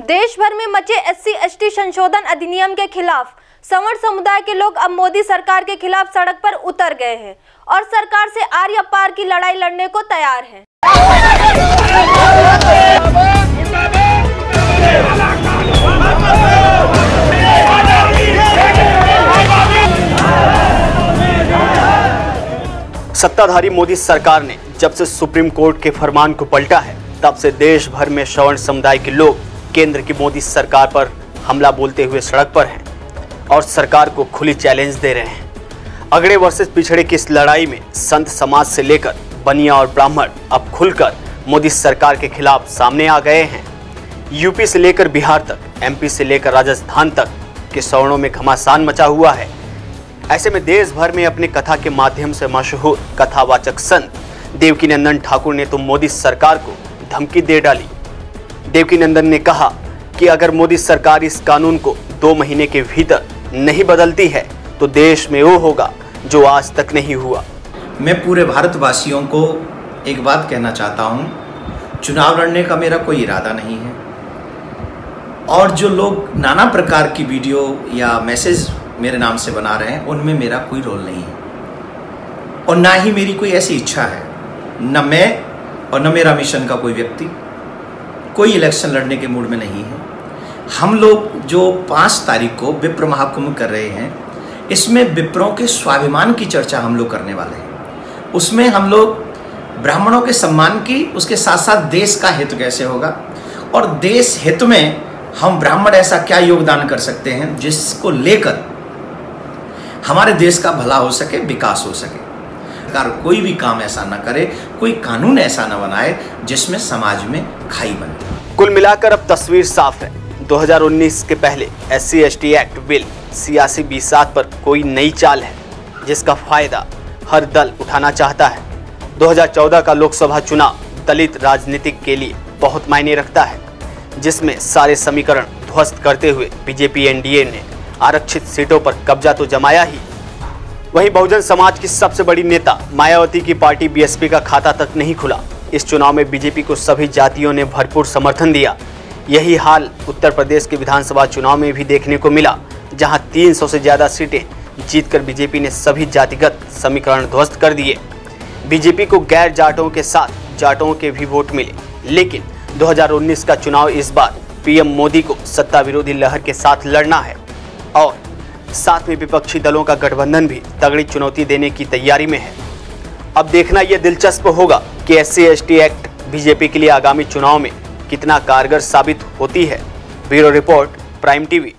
देश भर में मचे SC/ST संशोधन अधिनियम के खिलाफ सवर्ण समुदाय के लोग अब मोदी सरकार के खिलाफ सड़क पर उतर गए हैं और सरकार से आर या पार की लड़ाई लड़ने को तैयार हैं। सत्ताधारी मोदी सरकार ने जब से सुप्रीम कोर्ट के फरमान को पलटा है, तब से देश भर में सवर्ण समुदाय के लोग केंद्र की मोदी सरकार पर हमला बोलते हुए सड़क पर हैं और सरकार को खुली चैलेंज दे रहे हैं। अगड़े वर्सेस पिछड़े की इस लड़ाई में संत समाज से लेकर बनिया और ब्राह्मण अब खुलकर मोदी सरकार के खिलाफ सामने आ गए हैं। यूपी से लेकर बिहार तक, MP से लेकर राजस्थान तक के सवर्णों में घमासान मचा हुआ है। ऐसे में देश भर में अपने कथा के माध्यम से मशहूर कथावाचक संत देवकीनंदन ठाकुर ने तो मोदी सरकार को धमकी दे डाली। देवकीनंदन ने कहा कि अगर मोदी सरकार इस कानून को 2 महीने के भीतर नहीं बदलती है तो देश में वो होगा जो आज तक नहीं हुआ। मैं पूरे भारतवासियों को एक बात कहना चाहता हूं, चुनाव लड़ने का मेरा कोई इरादा नहीं है और जो लोग नाना प्रकार की वीडियो या मैसेज मेरे नाम से बना रहे हैं उनमें मेरा कोई रोल नहीं है और ना ही मेरी कोई ऐसी इच्छा है। न मैं और न मेरा मिशन का कोई व्यक्ति कोई इलेक्शन लड़ने के मूड में नहीं है। हम लोग जो 5 तारीख को विप्र महाकुंभ कर रहे हैं, इसमें विप्रों के स्वाभिमान की चर्चा हम लोग करने वाले हैं। उसमें हम लोग ब्राह्मणों के सम्मान की, उसके साथ साथ देश का हित कैसे होगा और देश हित में हम ब्राह्मण ऐसा क्या योगदान कर सकते हैं जिसको लेकर हमारे देश का भला हो सके, विकास हो सके। सरकार कोई भी काम ऐसा ना करे, कोई कानून ऐसा ना बनाए जिसमें समाज में खाई बने। कुल मिलाकर अब तस्वीर साफ है। 2019 के पहले SC/ST एक्ट बिल 86/7 पर कोई नई चाल है जिसका फायदा हर दल उठाना चाहता है। 2014 का लोकसभा चुनाव दलित राजनीतिक के लिए बहुत मायने रखता है, जिसमें सारे समीकरण ध्वस्त करते हुए BJP NDA ने आरक्षित सीटों पर कब्जा तो जमाया ही, वहीं बहुजन समाज की सबसे बड़ी नेता मायावती की पार्टी BSP का खाता तक नहीं खुला। इस चुनाव में BJP को सभी जातियों ने भरपूर समर्थन दिया। यही हाल उत्तर प्रदेश के विधानसभा चुनाव में भी देखने को मिला, जहां 300 से ज्यादा सीटें जीतकर BJP ने सभी जातिगत समीकरण ध्वस्त कर दिए। BJP को गैर जाटों के साथ जाटों के भी वोट मिले, लेकिन 2019 का चुनाव इस बार PM मोदी को सत्ता विरोधी लहर के साथ लड़ना है और साथ में विपक्षी दलों का गठबंधन भी तगड़ी चुनौती देने की तैयारी में है। अब देखना यह दिलचस्प होगा कि SC/ST एक्ट BJP के लिए आगामी चुनाव में कितना कारगर साबित होती है। Bureau report, prime TV।